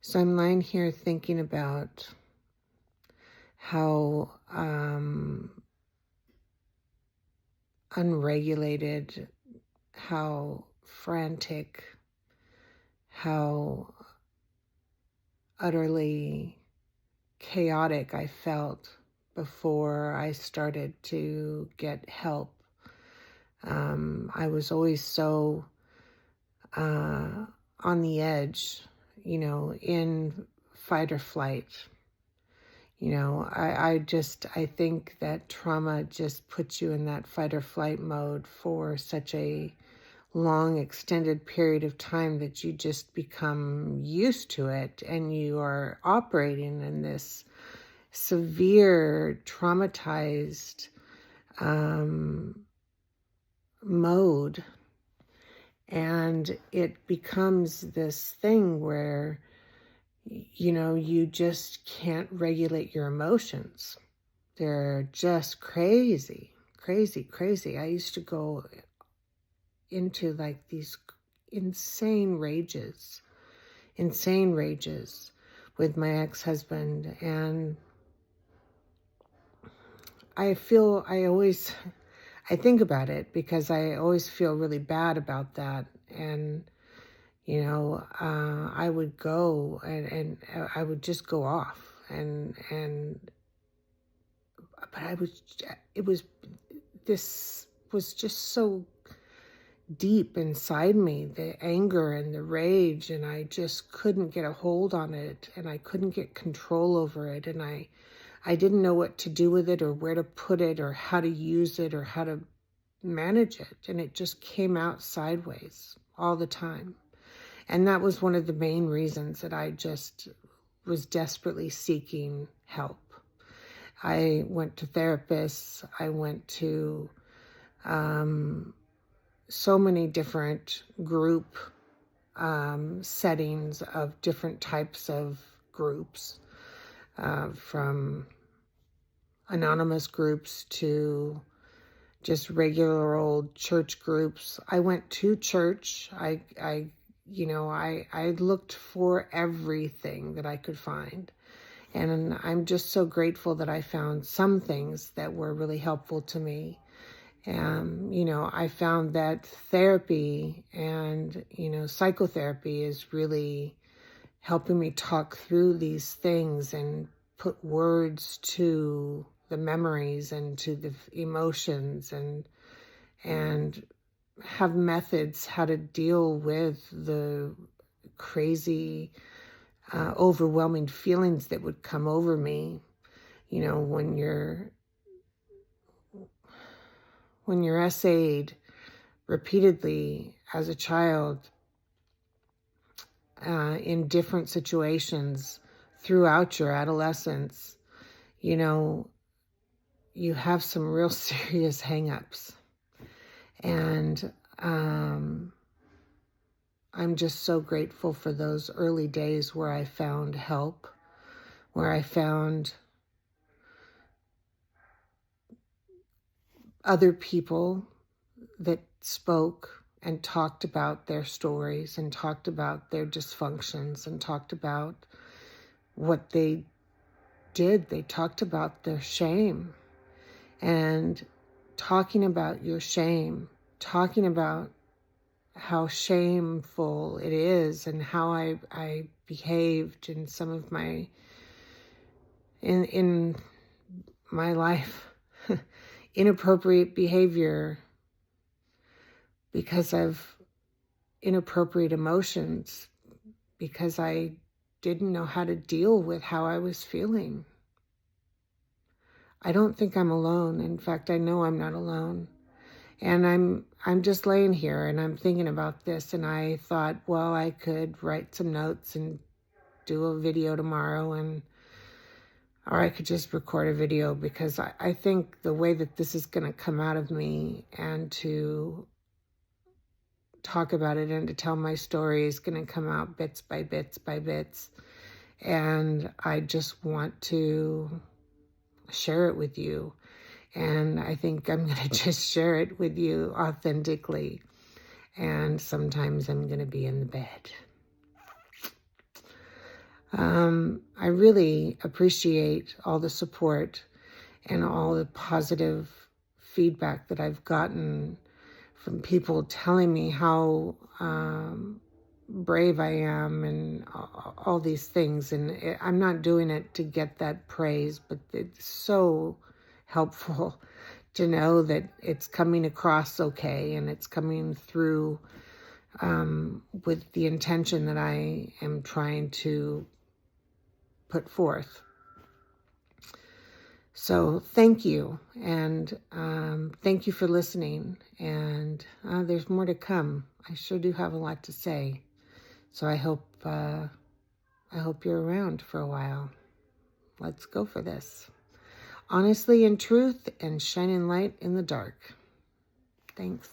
So I'm lying here thinking about how unregulated, how frantic, how utterly chaotic I felt before I started to get help. I was always so uh, on the edge, in fight or flight. I think that trauma just puts you in that fight or flight mode for such a long, extended period of time that you just become used to it and you are operating in this severe, traumatized um, mode. And it becomes this thing where you just can't regulate your emotions. They're just crazy, crazy, crazy. I used to go into like these insane rages with my ex-husband. And I think about it because I always feel really bad about that. And I would go and I would just go off but this was just so deep inside me, the anger and the rage, and I just couldn't get a hold on it, and I couldn't get control over it, and I didn't know what to do with it or where to put it or how to use it or how to manage it, and it just came out sideways all the time. And that was one of the main reasons that I just was desperately seeking help. I went to therapists. I went to so many different group settings of different types of groups, from anonymous groups to just regular old church groups. I went to church. I looked for everything that I could find. And I'm just so grateful that I found some things that were really helpful to me. I found that therapy and, psychotherapy is really helping me talk through these things and put words to the memories and to the emotions and have methods how to deal with the crazy, overwhelming feelings that would come over me, when you're essayed repeatedly as a child, in different situations throughout your adolescence. You have some real serious hangups. And I'm just so grateful for those early days where I found help, where I found other people that spoke and talked about their stories and talked about their dysfunctions and talked about what they did. They talked about their shame, and talking about your shame, talking about how shameful it is and how I behaved in some of in my life, inappropriate behavior because of inappropriate emotions, because I didn't know how to deal with how I was feeling. I don't think I'm alone. In fact, I know I'm not alone. And I'm just laying here and I'm thinking about this, and I thought, well, I could write some notes and do a video tomorrow, or I could just record a video, because I think the way that this is going to come out of me and to talk about it and to tell my story is going to come out bits by bits by bits. And I just want to share it with you. And I think I'm going to just share it with you authentically. And sometimes I'm going to be in the bed. I really appreciate all the support and all the positive feedback that I've gotten from people telling me how brave I am and all these things. And I'm not doing it to get that praise, but it's so helpful to know that it's coming across okay and it's coming through with the intention that I am trying to put forth. So thank you, and thank you for listening, and there's more to come. I sure do have a lot to say, so I hope you're around for a while. Let's go for this. Honestly and truth and shining light in the dark. Thanks.